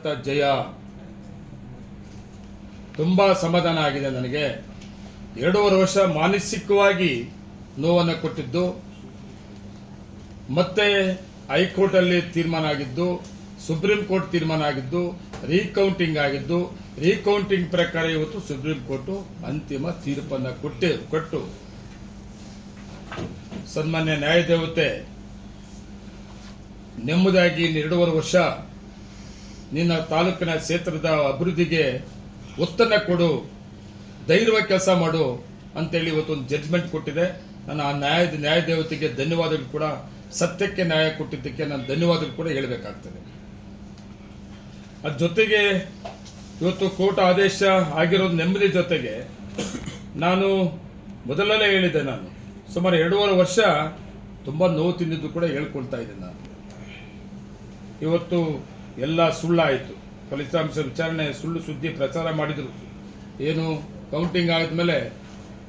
ಜಯ ತುಂಬಾ ಸಮಾಧಾನ ಆಗಿದೆ. ನನಗೆ 2.5 ವರ್ಷ ಮಾನಸಿಕವಾಗಿ ನೋವನ್ನು ಕೊಟ್ಟಿದ್ದು, ಮತ್ತೆ ಹೈಕೋರ್ಟ್ ಅಲ್ಲಿ ತೀರ್ಮಾನ ಆಗಿದ್ದು, ಸುಪ್ರೀಂ ಕೋರ್ಟ್ ತೀರ್ಮಾನ ಆಗಿದ್ದು, ರೀಕೌಂಟಿಂಗ್ ಆಗಿದ್ದು, ರೀಕೌಂಟಿಂಗ್ ಪ್ರಕಾರ ಇವತ್ತು ಸುಪ್ರೀಂ ಕೋರ್ಟ್ ಅಂತಿಮ ತೀರ್ಪನ್ನು ಕೊಟ್ಟು ಸನ್ಮಾನ್ಯ ನ್ಯಾಯದೇವತೆ ನೆಮ್ಮದಿಯಾಗಿ 2.5 ವರ್ಷ ನಿನ್ನ ತಾಲೂಕಿನ ಕ್ಷೇತ್ರದ ಅಭಿವೃದ್ಧಿಗೆ ಒತ್ತನ್ನ ಕೊಡು, ಧೈರ್ಯವಾಗಿ ಕೆಲಸ ಮಾಡು ಅಂತೇಳಿ ಇವತ್ತು ಒಂದು ಜಡ್ಜ್ಮೆಂಟ್ ಕೊಟ್ಟಿದೆ. ನಾನು ಆ ನ್ಯಾಯದೇವತೆಗೆ ಧನ್ಯವಾದಗಳು ಕೂಡ, ಸತ್ಯಕ್ಕೆ ನ್ಯಾಯ ಕೊಟ್ಟಿದ್ದಕ್ಕೆ ನಾನು ಧನ್ಯವಾದಗಳು ಕೂಡ ಹೇಳಬೇಕಾಗ್ತದೆ. ಅದ್ರ ಜೊತೆಗೆ ಇವತ್ತು ಕೋರ್ಟ್ ಆದೇಶ ಆಗಿರೋದು ನೆಮ್ಮದಿ ಜೊತೆಗೆ ನಾನು ಮೊದಲಲ್ಲೇ ಹೇಳಿದ್ದೆ, ನಾನು ಸುಮಾರು 2.5 ವರ್ಷ ತುಂಬಾ ನೋವು ತಿಂದಿದ್ದು ಕೂಡ ಹೇಳ್ಕೊಳ್ತಾ ಇದ್ದೆ. ನಾನು ಇವತ್ತು ಎಲ್ಲ ಸುಳ್ಳಾಯಿತು, ಫಲಿತಾಂಶ ವಿಚಾರಣೆ ಸುಳ್ಳು ಸುದ್ದಿ ಪ್ರಚಾರ ಮಾಡಿದ್ರು. ಏನು ಕೌಂಟಿಂಗ್ ಆದ್ಮೇಲೆ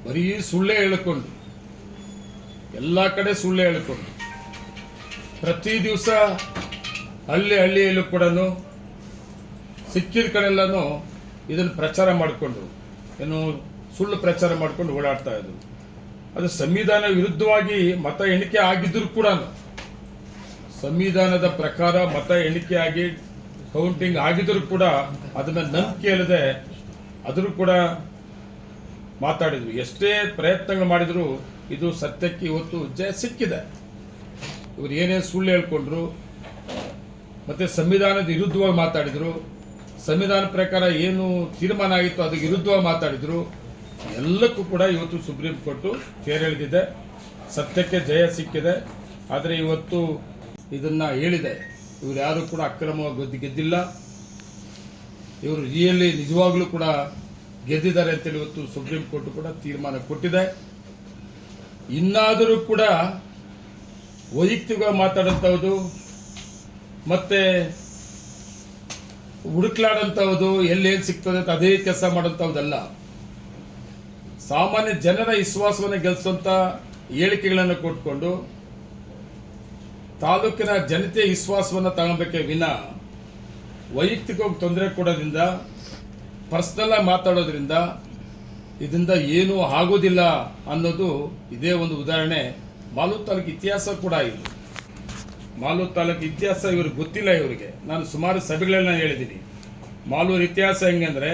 ಬರೀ ಸುಳ್ಳೇ ಹೇಳಿಕೊಂಡು, ಎಲ್ಲ ಕಡೆ ಸುಳ್ಳೇ ಹೇಳಿಕೊಂಡು, ಪ್ರತಿ ದಿವಸ ಹಳ್ಳಿಯಲ್ಲೂ ಕೂಡ ಸಿಕ್ಕಿದ ಕಡೆಲ್ಲಾನು ಇದನ್ನು ಪ್ರಚಾರ ಮಾಡಿಕೊಂಡು, ಏನು ಸುಳ್ಳು ಪ್ರಚಾರ ಮಾಡಿಕೊಂಡು ಓಡಾಡ್ತಾ ಇದ್ರು. ಅದು ಸಂವಿಧಾನ ವಿರುದ್ಧವಾಗಿ ಮತ ಎಣಿಕೆ ಆಗಿದ್ರು ಕೂಡ, ಸಂವಿಧಾನದ ಪ್ರಕಾರ ಮತ ಎಣಿಕೆ ಆಗಿ ಕೌಂಟಿಂಗ್ ಆಗಿದ್ರು ಕೂಡ ಅದನ್ನ ನಂಬಿಕೆ ಇಲ್ಲದೆ ಆದರೂ ಕೂಡ ಮಾತಾಡಿದ್ರು. ಎಷ್ಟೇ ಪ್ರಯತ್ನಗಳು ಮಾಡಿದ್ರು ಇದು ಸತ್ಯಕ್ಕೆ ಇವತ್ತು ಜಯ ಸಿಕ್ಕಿದೆ. ಇವರು ಏನೇನು ಸುಳ್ಳು ಹೇಳ್ಕೊಂಡ್ರು, ಮತ್ತೆ ಸಂವಿಧಾನದ ವಿರುದ್ಧವಾಗಿ ಮಾತಾಡಿದ್ರು, ಸಂವಿಧಾನ ಪ್ರಕಾರ ಏನು ತೀರ್ಮಾನ ಆಗಿತ್ತು ಅದಕ್ಕೆ ವಿರುದ್ಧವಾಗಿ ಮಾತಾಡಿದ್ರು. ಎಲ್ಲಕ್ಕೂ ಕೂಡ ಇವತ್ತು ಸುಪ್ರೀಂ ಕೋರ್ಟ್ ಫೇರ್ ಎಳೆದಿದೆ, ಸತ್ಯಕ್ಕೆ ಜಯ ಸಿಕ್ಕಿದೆ. ಆದರೆ ಇವತ್ತು ಇದನ್ನ ಹೇಳಿದೆ, ಇವರು ಯಾರು ಕೂಡ ಅಕ್ರಮವಾಗಿ ಗೆದ್ದಿಲ್ಲ, ಇವರು ರಿಯಲಿ ನಿಜವಾಗ್ಲೂ ಕೂಡ ಗೆದ್ದಿದ್ದಾರೆ ಅಂತೇಳಿ ಇವತ್ತು ಸುಪ್ರೀಂ ಕೋರ್ಟ್ ಕೂಡ ತೀರ್ಮಾನ ಕೊಟ್ಟಿದೆ. ಇನ್ನಾದರೂ ಕೂಡ ವೈಯಕ್ತಿಕವಾಗಿ ಮಾತಾಡಂತಹದ್ದು ಮತ್ತೆ ಹುಡುಕ್ಲಾಡಂತಹದ್ದು ಎಲ್ಲೇನು ಸಿಗ್ತದೆ ಅಂತ ಅದೇ ಕೆಲಸ ಮಾಡೋಂಥದ್ದಲ್ಲ. ಸಾಮಾನ್ಯ ಜನರ ವಿಶ್ವಾಸವನ್ನು ಗೆಲ್ಲಿಸುವಂತ ಹೇಳಿಕೆಗಳನ್ನು ಕೊಟ್ಕೊಂಡು ತಾಲೂಕಿನ ಜನತೆಯ ವಿಶ್ವಾಸವನ್ನು ತಗೊಬೇಕೆ ವಿನ ವೈಯಕ್ತಿಕವಾಗಿ ತೊಂದರೆ ಕೊಡೋದ್ರಿಂದ, ಪರ್ಸನಲ್ ಆಗಿ ಮಾತಾಡೋದ್ರಿಂದ ಇದರಿಂದ ಏನೂ ಆಗೋದಿಲ್ಲ ಅನ್ನೋದು ಇದೇ ಒಂದು ಉದಾಹರಣೆ. ಮಾಲೂರು ತಾಲೂಕು ಇತಿಹಾಸ ಕೂಡ ಇಲ್ಲ. ಮಾಲೂರು ತಾಲೂಕು ಇತಿಹಾಸ ಇವ್ರಿಗೆ ಗೊತ್ತಿಲ್ಲ. ಇವರಿಗೆ ನಾನು ಸುಮಾರು ಸಭೆಗಳನ್ನ ಹೇಳಿದ್ದೀನಿ. ಮಾಲೂರು ಇತಿಹಾಸ ಹೆಂಗಂದ್ರೆ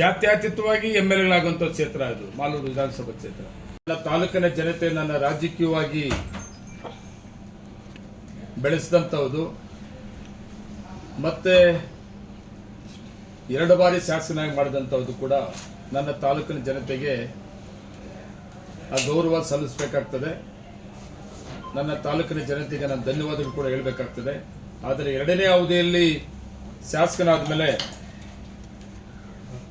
ಜಾತ್ಯತೀತವಾಗಿ MLA ಕ್ಷೇತ್ರ ಇದು ಮಾಲೂರು ವಿಧಾನಸಭಾ ಕ್ಷೇತ್ರ. ನನ್ನ ತಾಲೂಕಿನ ಜನತೆ ನನ್ನ ರಾಜಕೀಯವಾಗಿ ಬೆಳೆಸಿದಂಥದ್ದು, ಮತ್ತೆ 2 ಬಾರಿ ಶಾಸಕನಾಗಿ ಮಾಡಿದಂಥದ್ದು ಕೂಡ ನನ್ನ ತಾಲೂಕಿನ ಜನತೆಗೆ ಆ ಗೌರವ ಸಲ್ಲಿಸಬೇಕಾಗ್ತದೆ. ನನ್ನ ತಾಲೂಕಿನ ಜನತೆಗೆ ನಾನು ಧನ್ಯವಾದಗಳು ಕೂಡ ಹೇಳಬೇಕಾಗ್ತದೆ. ಆದರೆ 2ನೇ ಅವಧಿಯಲ್ಲಿ ಶಾಸಕನಾದ ಮೇಲೆ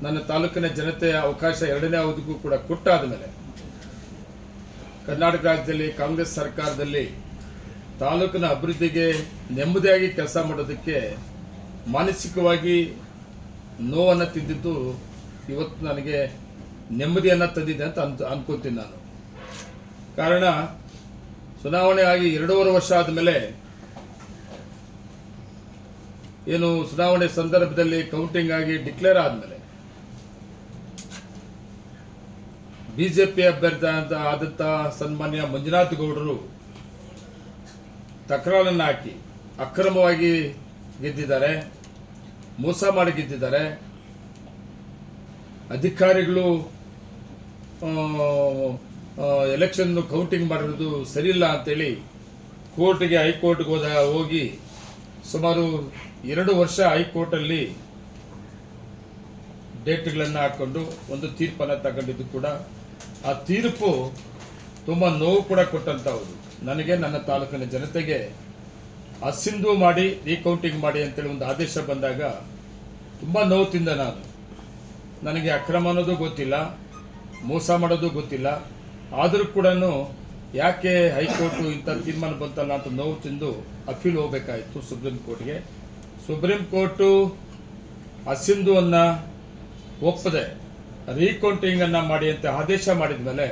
ನನ್ನ ತಾಲೂಕಿನ ಜನತೆಯ ಅವಕಾಶ 2ನೇ ಅವಧಿಗೂ ಕೂಡ ಕೊಟ್ಟಾದ ಮೇಲೆ ಕರ್ನಾಟಕ ರಾಜ್ಯದಲ್ಲಿ ಕಾಂಗ್ರೆಸ್ ಸರ್ಕಾರದಲ್ಲಿ ತಾಲೂಕಿನ ಅಭಿವೃದ್ಧಿಗೆ ನೆಮ್ಮದಿಯಾಗಿ ಕೆಲಸ ಮಾಡೋದಕ್ಕೆ ಮಾನಸಿಕವಾಗಿ ನೋವನ್ನು ತಿಂದಿದ್ದು ಇವತ್ತು ನನಗೆ ನೆಮ್ಮದಿಯನ್ನು ತಂದಿದೆ ಅಂತ ಅನ್ಕೋತೀನಿ ನಾನು. ಕಾರಣ ಚುನಾವಣೆ ಆಗಿ 2.5 ವರ್ಷ ಆದಮೇಲೆ ಏನು ಚುನಾವಣೆ ಸಂದರ್ಭದಲ್ಲಿ ಕೌಂಟಿಂಗ್ ಆಗಿ ಡಿಕ್ಲೇರ್ ಆದಮೇಲೆ ಬಿಜೆಪಿ ಅಭ್ಯರ್ಥಿ ಆದಂತ ಸನ್ಮಾನ್ಯ ಮಂಜುನಾಥ್ ಗೌಡರು ತಕರಾರನ್ನು ಹಾಕಿ ಅಕ್ರಮವಾಗಿ ಗೆದ್ದಿದ್ದಾರೆ, ಮೋಸ ಮಾಡಿ ಗೆದ್ದಿದ್ದಾರೆ. ಅಧಿಕಾರಿಗಳು ಎಲೆಕ್ಷನ್ ಕೌಂಟಿಂಗ್ ಮಾಡಿರೋದು ಸರಿಯಿಲ್ಲ ಅಂತೇಳಿ ಕೋರ್ಟ್ಗೆ ಹೈಕೋರ್ಟ್ಗೆ ಹೋಗಿ ಸುಮಾರು 2 ವರ್ಷ ಹೈಕೋರ್ಟಲ್ಲಿ ಡೇಟ್ಗಳನ್ನು ಹಾಕೊಂಡು ಒಂದು ತೀರ್ಪನ್ನು ತಗೊಂಡಿದ್ದು ಕೂಡ ಆ ತೀರ್ಪು ತುಂಬಾ ನೋವು ಕೂಡ ಕೊಟ್ಟಂತಹದ್ದು. ನನಗೆ ನನ್ನ ತಾಲೂಕಿನ ಜನತೆಗೆ ಅಸಿಂಧು ಮಾಡಿ ರೀಕೌಂಟಿಂಗ್ ಮಾಡಿ ಅಂತೇಳಿ ಒಂದು ಆದೇಶ ಬಂದಾಗ ತುಂಬಾ ನೋವು ತಿಂದ ನಾನು. ನನಗೆ ಅಕ್ರಮ ಅನ್ನೋದು ಗೊತ್ತಿಲ್ಲ, ಮೋಸ ಮಾಡೋದು ಗೊತ್ತಿಲ್ಲ. ಆದರೂ ಕೂಡ ಯಾಕೆ ಹೈಕೋರ್ಟ್ ಇಂಥ ತೀರ್ಮಾನ ಬಂತಲ್ಲ ಅಂತ ನೋವು ತಿಂದು ಅಪೀಲ್ ಹೋಗಬೇಕಾಯಿತು ಸುಪ್ರೀಂ ಕೋರ್ಟ್ಗೆ. ಸುಪ್ರೀಂ ಕೋರ್ಟ್ ಅಸಿಂಧುವನ್ನ ಒಪ್ಪದೆ ರೀಕೌಂಟಿಂಗ್ ಅನ್ನ ಮಾಡಿ ಅಂತ ಆದೇಶ ಮಾಡಿದ ಮೇಲೆ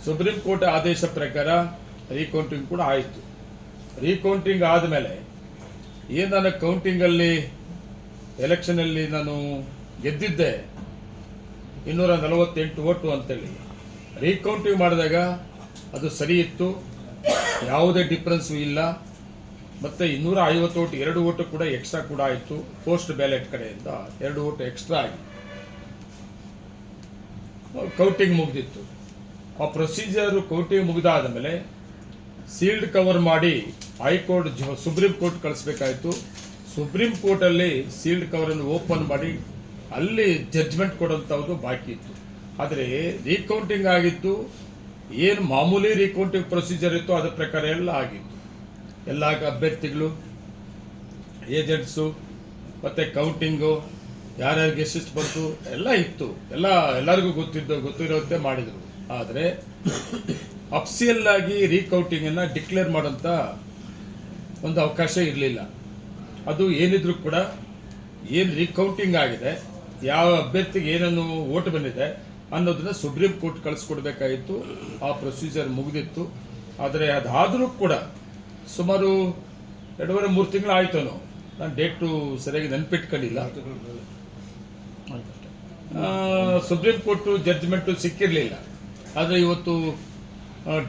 ಸುಪ್ರೀಂ ಕೋರ್ಟ್ ಆದೇಶ ಪ್ರಕಾರ ರೀಕೌಂಟಿಂಗ್ ಕೂಡ ಆಯಿತು. ರೀಕೌಂಟಿಂಗ್ ಆದಮೇಲೆ ನಾನು ಕೌಂಟಿಂಗಲ್ಲಿ ಎಲೆಕ್ಷನಲ್ಲಿ ನಾನು ಗೆದ್ದಿದ್ದೆ 248 ಓಟು ಅಂತೇಳಿ. ರೀಕೌಂಟಿಂಗ್ ಮಾಡಿದಾಗ ಅದು ಸರಿ ಇತ್ತು, ಯಾವುದೇ ಡಿಫ್ರೆನ್ಸು ಇಲ್ಲ. ಮತ್ತು 250 ಓಟು 2 ಓಟು ಕೂಡ ಎಕ್ಸ್ಟ್ರಾ ಕೂಡ ಆಯಿತು. ಪೋಸ್ಟ್ ಬ್ಯಾಲೆಟ್ ಕಡೆಯಿಂದ 2 ಓಟು ಎಕ್ಸ್ಟ್ರಾ ಆಗಿ ಕೌಂಟಿಂಗ್ ಮುಗಿದಿತ್ತು. ಆ ಪ್ರೊಸೀಜರು ಕೌಂಟಿಂಗ್ ಮುಗಿದಾದ ಮೇಲೆ ಸೀಲ್ಡ್ ಕವರ್ ಮಾಡಿ ಹೈಕೋರ್ಟ್ ಸುಪ್ರೀಂ ಕೋರ್ಟ್ ಕಳಿಸ್ಬೇಕಾಯಿತು. ಸುಪ್ರೀಂ ಕೋರ್ಟಲ್ಲಿ ಸೀಲ್ಡ್ ಕವರನ್ನು ಓಪನ್ ಮಾಡಿ ಅಲ್ಲಿ ಜಡ್ಜ್ಮೆಂಟ್ ಕೊಡುವಂಥದ್ದು ಬಾಕಿ ಇತ್ತು. ಆದರೆ ರೀಕೌಂಟಿಂಗ್ ಆಗಿತ್ತು, ಏನು ಮಾಮೂಲಿ ರೀಕೌಂಟಿಂಗ್ ಪ್ರೊಸೀಜರ್ ಇತ್ತು ಅದರ ಪ್ರಕಾರ ಎಲ್ಲ ಆಗಿತ್ತು. ಎಲ್ಲ ಅಭ್ಯರ್ಥಿಗಳು, ಏಜೆಂಟ್ಸು ಮತ್ತು ಕೌಂಟಿಂಗು, ಯಾರ್ಯಾರಿಗೆ ಎಷ್ಟೆಷ್ಟು ಬಂತು ಎಲ್ಲ ಇತ್ತು. ಎಲ್ಲರಿಗೂ ಗೊತ್ತಿರೋಂತೆ ಮಾಡಿದರು. ಆದರೆ ಅಫ್ಸಿಯಲ್ ಆಗಿ ರೀಕೌಂಟಿಂಗ್ ಅನ್ನ ಡಿಕ್ಲೇರ್ ಮಾಡೋಂಥ ಒಂದು ಅವಕಾಶ ಇರಲಿಲ್ಲ. ಅದು ಏನಿದ್ರು ಕೂಡ ಏನು ರೀಕೌಂಟಿಂಗ್ ಆಗಿದೆ, ಯಾವ ಅಭ್ಯರ್ಥಿಗೆ ಏನನ್ನು ಓಟ್ ಬಂದಿದೆ ಅನ್ನೋದನ್ನ ಸುಪ್ರೀಂ ಕೋರ್ಟ್ ಕಳಿಸ್ಕೊಡ್ಬೇಕಾಗಿತ್ತು. ಆ ಪ್ರೊಸೀಜರ್ ಮುಗಿದಿತ್ತು. ಆದರೆ ಅದಾದರೂ ಕೂಡ ಸುಮಾರು 2.5-3 ತಿಂಗಳು ಆಯ್ತೇನೋ, ನಾನು ಡೇಟು ಸರಿಯಾಗಿ ನೆನಪಿಟ್ಕೊಂಡಿಲ್ಲ. ಸುಪ್ರೀಂ ಕೋರ್ಟ್ ಜಡ್ಜ್ಮೆಂಟು ಸಿಕ್ಕಿರಲಿಲ್ಲ. ಆದರೆ ಇವತ್ತು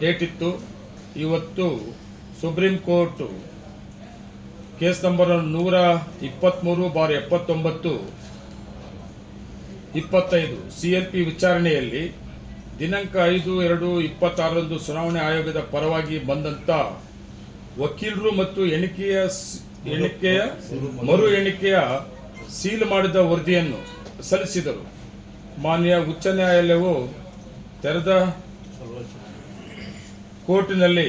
ಡೇಟ್ ಇತ್ತು. ಇವತ್ತು supreme court case number 123/79/25 CLP ವಿಚಾರಣೆಯಲ್ಲಿ ದಿನಾಂಕ 5/2/26 ಚುನಾವಣೆ ಆಯೋಗದ ಪರವಾಗಿ ಬಂದಂತ ವಕೀಲರು ಮತ್ತು ಎಣಿಕೆಯ ಮರು ಎಣಿಕೆಯ ಸೀಲ್ ಮಾಡಿದ ವರದಿಯನ್ನು ಸಲ್ಲಿಸಿದರು. ಮಾನ್ಯ ಉಚ್ಚ ನ್ಯಾಯಾಲಯವು ತೆರೆದ ಕೋರ್ಟಿನಲ್ಲಿ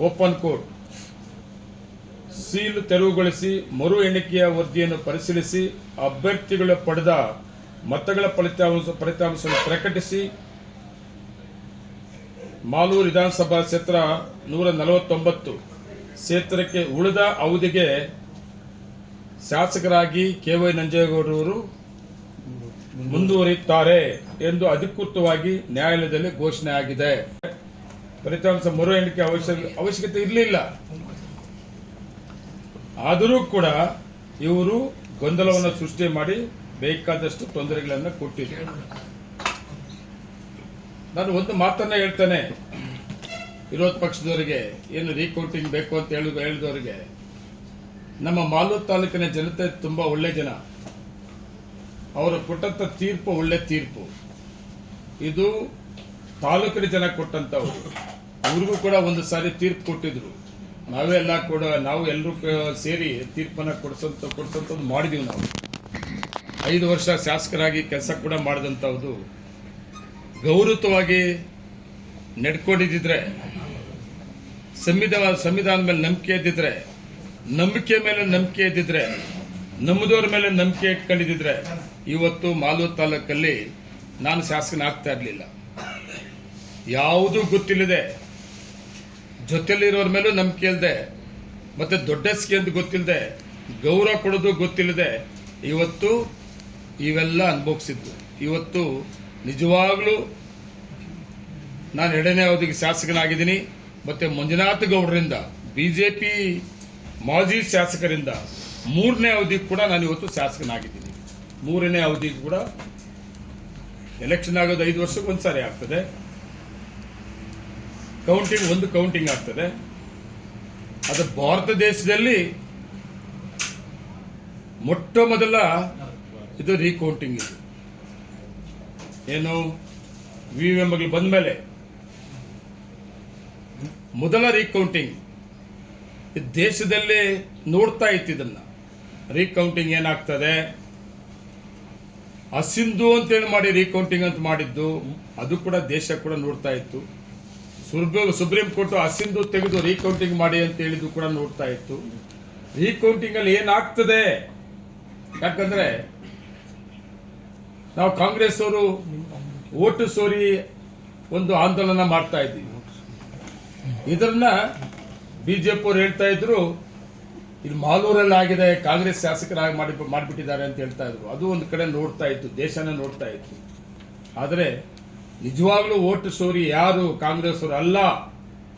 ಓಪನ್ ಕೋರ್ಟ್ ಸೀಲ್ ತೆರವುಗೊಳಿಸಿ ಮರು ಎಣಿಕೆಯ ವರದಿಯನ್ನು ಪರಿಶೀಲಿಸಿ ಅಭ್ಯರ್ಥಿಗಳು ಪಡೆದ ಮತಗಳ ಫಲಿತಾಂಶವನ್ನು ಪ್ರಕಟಿಸಿ ಮಾಲೂರು ವಿಧಾನಸಭಾ ಕ್ಷೇತ್ರ 149 ಕ್ಷೇತ್ರಕ್ಕೆ ಉಳಿದ ಅವಧಿಗೆ ಶಾಸಕರಾಗಿ KY ನಂಜೇಗೌಡರವರು ಮುಂದುವರಿಯುತ್ತಾರೆ ಎಂದು ಅಧಿಕೃತವಾಗಿ ನ್ಯಾಯಾಲಯದಲ್ಲಿ ಘೋಷಣೆ ಆಗಿದೆ. ಫಲಿತಾಂಶ ಮರು ಎಣಿಕೆ ಅವಶ್ಯಕತೆ ಇರಲಿಲ್ಲ. ಆದರೂ ಕೂಡ ಇವರು ಗೊಂದಲವನ್ನು ಸೃಷ್ಟಿ ಮಾಡಿ ಬೇಕಾದಷ್ಟು ತೊಂದರೆಗಳನ್ನು ಕೊಟ್ಟಿದ್ದಾರೆ. ನಾನು ಒಂದು ಮಾತನ್ನ ಹೇಳ್ತೇನೆ ವಿರೋಧ ಪಕ್ಷದವರಿಗೆ, ಏನು ರೀಕೌಂಟಿಂಗ್ ಬೇಕು ಅಂತ ಹೇಳಿದವರಿಗೆ, ನಮ್ಮ ಮಾಲೂರು ತಾಲೂಕಿನ ಜನತೆ ತುಂಬಾ ಒಳ್ಳೆ ಜನ. ಅವರು ಕೊಟ್ಟಂತ ತೀರ್ಪು ಒಳ್ಳೆ ತೀರ್ಪು. ಇದು ತಾಲೂಕಿನ ಜನ ಕೊಟ್ಟಂತವ್ರು. ಇವ್ರಿಗೂ ಕೂಡ ಒಂದು ಸಾರಿ ತೀರ್ಪು ಕೊಟ್ಟಿದ್ರು. ನಾವು ಎಲ್ಲರೂ ಸೇರಿ ತೀರ್ಪನ್ನ ಕೊಡಿಸಂತದ್ದು ಮಾಡಿದೀವಿ. ನಾವು 5 ವರ್ಷ ಶಾಸಕರಾಗಿ ಕೆಲಸ ಕೂಡ ಮಾಡಿದಂಥದ್ದು. ಗೌರವವಾಗಿ ನಡ್ಕೊಂಡಿದ್ದಿದ್ರೆ, ಸಂವಿಧಾನದ ಮೇಲೆ ನಂಬಿಕೆ ಇದ್ದಿದ್ರೆ, ನಂಬಿಕೆ ಮೇಲೆ ನಂಬಿಕೆ ಇದ್ದಿದ್ರೆ, ನಮ್ಮದವ್ರ ಮೇಲೆ ನಂಬಿಕೆ ಇಟ್ಕೊಂಡಿದ್ದಿದ್ರೆ ಇವತ್ತು ಮಾಲೂರು ತಾಲೂಕಲ್ಲಿ ನಾನು ಶಾಸಕನಾಗ್ತಾ ಇರಲಿಲ್ಲ. ಯಾವುದೂ ಗೊತ್ತಿಲ್ಲದೆ, ಜೊತೆಲಿರೋರ ಮೇಲೂ ನಂಬಿಕೆ ಇಲ್ಲದೆ, ಮತ್ತೆ ದೊಡ್ಡಸ್ಗೆ ಅಂತ ಗೊತ್ತಿಲ್ಲದೆ, ಗೌರವ ಕೊಡೋದು ಗೊತ್ತಿಲ್ಲದೆ ಇವತ್ತು ಇವೆಲ್ಲ ಅನುಭವಿಸಿದ್ದು. ಇವತ್ತು ನಿಜವಾಗ್ಲೂ ನಾನು 2ನೇ ಅವಧಿಗೆ ಶಾಸಕನಾಗಿದ್ದೀನಿ. ಮತ್ತೆ ಮಂಜುನಾಥ ಗೌಡರಿಂದ, ಬಿಜೆಪಿ ಮಾಜಿ ಶಾಸಕರಿಂದ 3ನೇ ಅವಧಿಗೆ ಕೂಡ ನಾನು ಇವತ್ತು ಶಾಸಕನಾಗಿದ್ದೀನಿ. 3ನೇ ಅವಧಿಗೆ ಕೂಡ ಎಲೆಕ್ಷನ್ ಆಗೋದು 5 ವರ್ಷಕ್ಕೆ ಒಂದ್ಸಾರಿ ಆಗ್ತದೆ. ಒಂದು ಕೌಂಟಿಂಗ್ ಆಗ್ತದೆ. ಅದು ಭಾರತ ದೇಶದಲ್ಲಿ ಮೊಟ್ಟ ಮೊದಲ ಇದು ರೀಕೌಂಟಿಂಗ್. ಇದು ಏನು ವಿವಿಎಂಗಳು ಬಂದ ಮೇಲೆ ಮೊದಲ ರೀಕೌಂಟಿಂಗ್ ದೇಶದಲ್ಲಿ ನೋಡ್ತಾ ಇತ್ತು. ಇದನ್ನ ರೀಕೌಂಟಿಂಗ್ ಏನಾಗ್ತದೆ, ಅಸಿಂಧು ಅಂತೇಳಿ ಮಾಡಿ ರೀಕೌಂಟಿಂಗ್ ಅಂತ ಮಾಡಿದ್ದು, ಅದು ಕೂಡ ದೇಶ ಕೂಡ ನೋಡ್ತಾ ಇತ್ತು. ಸುಪ್ರೀಂ ಕೋರ್ಟ್ ಅಸಿಂಧು ತೆಗೆದು ರೀಕೌಂಟಿಂಗ್ ಮಾಡಿ ಅಂತ ಹೇಳಿದ್ದು ಕೂಡ ನೋಡ್ತಾ ಇತ್ತು. ರೀಕೌಂಟಿಂಗ್ ಅಲ್ಲಿ ಏನಾಗ್ತದೆ, ಯಾಕಂದ್ರೆ ನಾವು ಕಾಂಗ್ರೆಸ್ ಅವರು ಓಟು ಸೋರಿ ಒಂದು ಆಂದೋಲನ ಮಾಡ್ತಾ ಇದ್ದೀವಿ. ಇದನ್ನ ಬಿಜೆಪಿ ಅವರು ಹೇಳ್ತಾ ಇದ್ರು, ಇಲ್ಲಿ ಮಾಲೂರಲ್ಲಿ ಆಗಿದೆ, ಕಾಂಗ್ರೆಸ್ ಶಾಸಕರಾಗಿ ಮಾಡಿಬಿಟ್ಟಿದ್ದಾರೆ ಅಂತ ಹೇಳ್ತಾ ಇದ್ರು. ಅದು ಒಂದು ಕಡೆ ನೋಡ್ತಾ ಇತ್ತು, ದೇಶನ ನೋಡ್ತಾ ಇತ್ತು. ಆದರೆ ನಿಜವಾಗ್ಲೂ ಓಟು ಸೋರಿ ಯಾರು ಕಾಂಗ್ರೆಸ್ ಅವರು ಅಲ್ಲ.